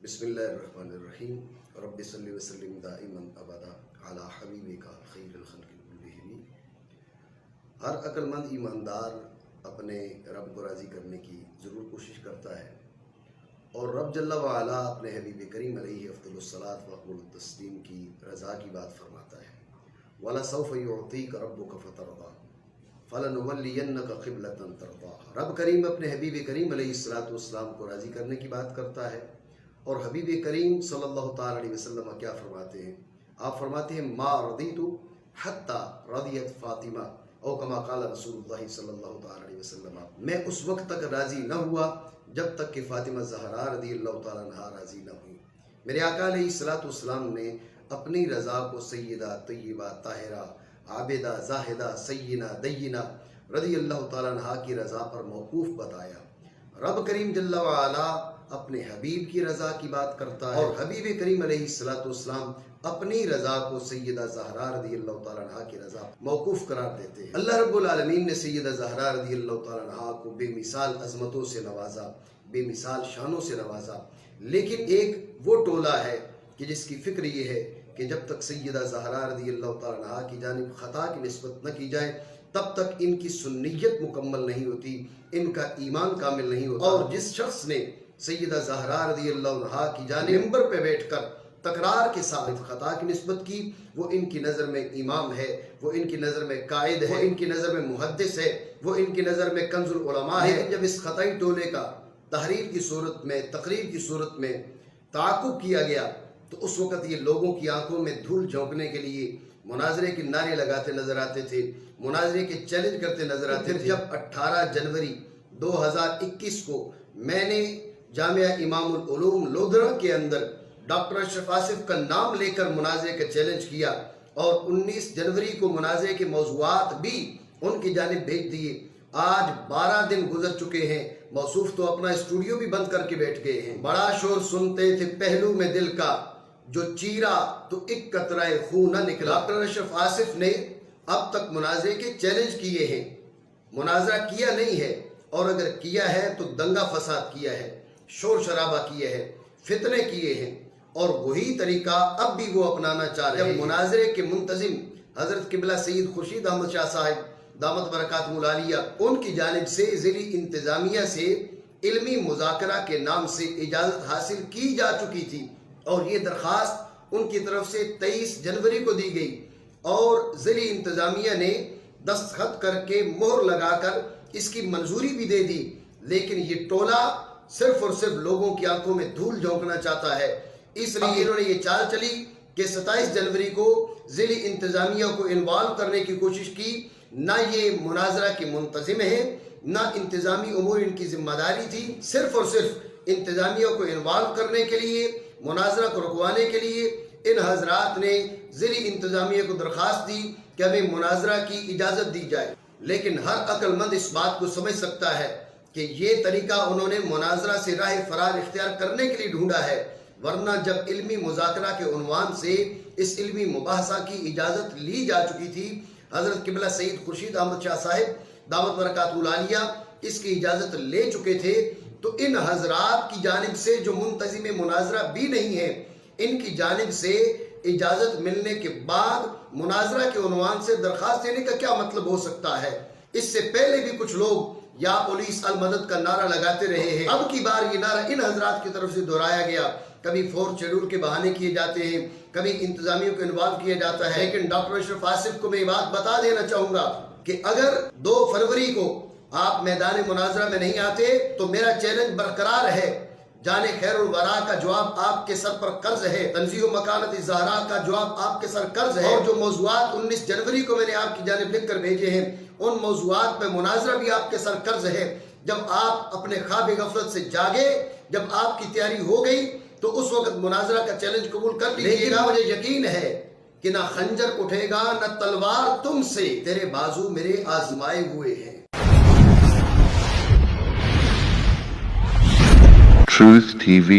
बिस्मिल्लाहिर्रहमानिर्रहीम रब्बि सल्लि व सल्लिम दाइमन अबदा अला हबीबिका खैरुल खल्क़ि कुल्लिहिम। हर अक्लमंद ईमानदार अपने रब को राज़ी करने की ज़रूर कोशिश करता है और रब जल्ला व अला अपने हबीब करीम अलैहि अफ़्ज़लुस सलात व अक़्वलुत तस्लीम की रज़ा की बात फरमाता है। वला सौफ़ युअतीका रब्बुका फ़तरदा फ़लनुवल्लियन्नका क़िबलतन तरदाहा। रब करीम अपने हबीब करीम अलैहिस्सलातु वस्सलाम को राज़ी करने की बात करता है और हबीब करीम सल्लल्लाहु ताला अलैहि वसल्लम क्या फरमाते हैं? आप फरमाते हैं मा रदीतु हत्ता रदियत फातिमा औ कमा क़ाल रसूलुल्लाह सल्लल्लाहु ताला अलैहि वसल्लम। मैं उस वक्त तक राज़ी न हुआ जब तक कि फातिमा ज़हरा रज़ियल्लाहु ताला अन्हा राज़ी न हुई। मेरे आका अलैहिस्सलातु वस्सलाम ने अपनी रज़ा को सय्यदा तय्यबा ताहिरा आबिदा ज़ाहिदा सय्यिना दय्यिना रज़ियल्लाहु ताला अन्हा की रज़ा पर मौकूफ़ बताया। रब करीम जल्ला व अला अपने हबीब की रज़ा की बात करता है और हबीब करीम अलैहिस्सलातु वस्सलाम अपनी रज़ा को सय्यदा ज़हरा रज़ियल्लाहु ताला अन्हा की रज़ा मौकूफ़ करार देते हैं। अल्लाह रब्बुल आलमीन ने सय्यदा ज़हरा रज़ियल्लाहु ताला अन्हा को बेमिसाल अज़मतों से नवाजा, बेमिसाल शानों से नवाजा, लेकिन एक वो टोला है कि जिसकी फ़िक्र ये है कि जब तक सय्यदा ज़हरा रज़ियल्लाहु ताला अन्हा की जानिब ख़ता की निस्बत न की जाए तब तक इनकी सुन्नियत मुकम्मल नहीं होती, इनका ईमान कामिल नहीं होता। और जिस शख्स ने सय्यदा ज़हरा रज़ियल्लाहु अन्हा की जानिब मिंबर पे बैठकर तकरार के साथ ख़ता की निस्बत की, वो इनकी नज़र में इमाम है, वो इनकी नज़र में कायद है, वो इनकी नज़र में मुहद्दिस है, वो इनकी नज़र में कंजुल उलमा है। जब इस ख़ताई टोले का तहरीर की सूरत में, तकरीर की सूरत में ताक़ुब किया गया तो उस वक़्त ये लोगों की आंखों में धूल झोंकने के लिए मुनाजरे के नारे लगाते नजर आते थे, मुनाजरे के चैलेंज करते नजर आते थे। जब 18 जनवरी 2021 को मैंने जामिया इमामुल उलूम लोधरा के अंदर डॉक्टर अशरफ आसिफ का नाम लेकर मुनाजरे का चैलेंज किया और 19 जनवरी को मुनाजरे के मौज़ूआत भी उनकी जानिब भेज दिए। आज 12 दिन गुजर चुके हैं, मौसूफ तो अपना स्टूडियो भी बंद करके बैठ गए हैं। बड़ा शोर सुनते थे पहलू में दिल का, जो चीरा तो एक कतराए खून न निकला। डॉक्टर अशरफ आसिफ ने अब तक मुनाजरे के चैलेंज किए हैं, मुनाजरा किया नहीं है, और अगर किया है तो दंगा फसाद किया है, शोर शराबा किए हैं, फितने किए हैं, और वही तरीका अब भी वो अपनाना चाह रहे हैं। मुनाजरे के मुंतजिम हजरत किबला सईद खुर्शीद अहमद शाह साहिब दामत बरकातुहुल आलिया, उनकी जानिब से ज़िली इंतजामिया से इल्मी मुज़ाकरा के नाम से इजाज़त हासिल की जा चुकी थी और ये दरख्वास्त उनकी तरफ से 23 जनवरी को दी गई और ज़िली इंतजामिया ने दस्तखत करके मोहर लगाकर इसकी मंजूरी भी दे दी। लेकिन ये टोला सिर्फ और सिर्फ लोगों की आंखों में धूल झोंकना चाहता है, इसलिए इन्होंने ये चाल चली कि 27 जनवरी को ज़िली इंतजामिया को इन्वॉल्व करने की कोशिश की। ना ये मुनाजरा के मुंतजिम है, ना इंतजामी उमूर इनकी जिम्मेदारी थी। सिर्फ और सिर्फ इंतजामिया को इन्वॉल्व करने के लिए, मुनाजरा को रुकवाने के लिए इन हजरात ने ज़िली इंतजामिया को दरख्वास्त दी कि हमें मुनाजरा की इजाज़त दी जाए। लेकिन हर अक्लमंद इस बात को समझ सकता है कि ये तरीका उन्होंने मुनाजरा से राह फरार इख्तियार करने के लिए ढूंढा है, वरना जब इल्मी मुज़ाकरा के उन्वान से इस इल्मी मुबाहसा की इजाज़त ली जा चुकी थी, हज़रत किबला सईद खुर्शीद अहमद शाह साहिब दामत बरकातुहुल आलिया इसकी इजाज़त ले चुके थे, तो इन हजरात की जानिब से जो मुंतजिम मुनाजरा भी नहीं है, इनकी जानिब से इजाज़त मिलने के बाद मुनाजरा के उन्वान से दरख्वास्त देने का क्या मतलब हो सकता है? इससे पहले भी कुछ लोग या पुलिस अल मदद का नारा लगाते रहे हैं। अब की बार ये नारा इन हजरात की तरफ से दोहराया गया। कभी फोर्थ शेड्यूल के बहाने किए जाते हैं, कभी इंतजामियों को इन्वॉल्व किया जाता है। लेकिन डॉक्टर अशरफ आसिफ को मैं ये बात बता देना चाहूंगा कि अगर 2 फरवरी को आप मैदान मुनाजरा में नहीं आते तो मेरा चैलेंज बरकरार है। जाने खैरुल वरा का जवाब आपके सर पर कर्ज है, तंज़ीह मकानत ज़हरा का जवाब आपके सर कर्ज है, और जो मौज़ूआत 19 जनवरी को मैंने आपकी जानिब लिख कर भेजे हैं उन मौज़ूआत पे मुनाजरा भी आपके सर कर्ज है। जब आप अपने ख्वाब गफलत से जागे, जब आपकी तैयारी हो गई तो उस वक्त मुनाजरा का चैलेंज कबूल कर लीजिएगा। मुझे यकीन है कि ना खंजर उठेगा ना तलवार तुमसे, तेरे बाजू मेरे आजमाए हुए हैं। Truth TV